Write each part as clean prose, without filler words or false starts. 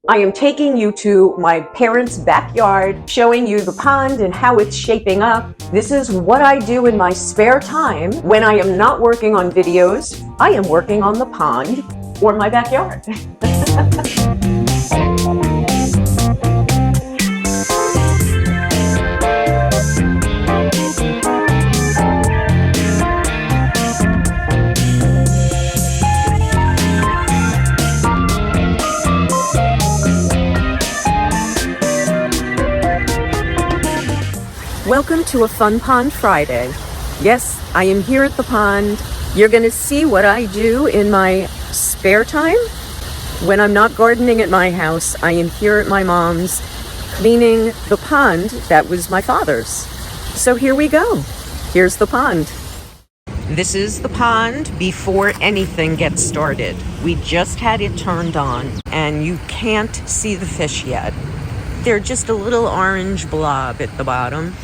I am taking you to my parents' backyard, showing you the pond and how it's shaping up. This is what I do in my spare time when I am not working on videos. I am working on the pond or my backyard. Welcome to a Fun Pond Friday. Yes, I am here at the pond. You're going to see what I do in my spare time. When I'm not gardening at my house, I am here at my mom's cleaning the pond that was my father's. So here we go. Here's the pond. This is the pond before anything gets started. We just had it turned on and you can't see the fish yet. They're just a little orange blob at the bottom.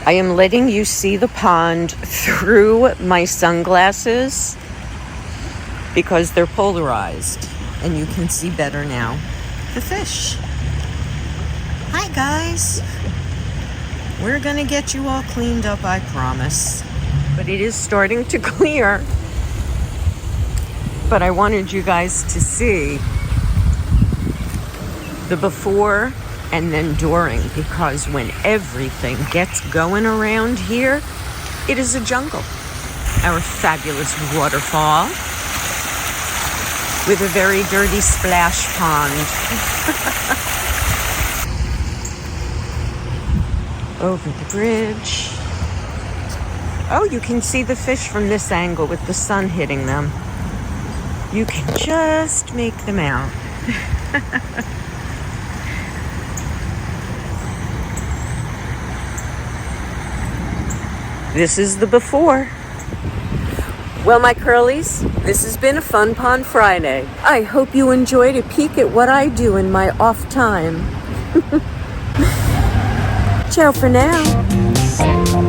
I am letting you see the pond through my sunglasses because they're polarized and you can see better now. The fish. Hi guys. We're gonna get you all cleaned up, I promise. But it is starting to clear. But I wanted you guys to see the before and then during, because when everything gets going around here, it is a jungle. Our fabulous waterfall with a very dirty splash pond. Over the bridge. Oh, you can see the fish from this angle with the sun hitting them. You can just make them out. This is the before. Well, my curlies, this has been a Fun Pond Friday. I hope you enjoyed a peek at what I do in my off time. Ciao for now.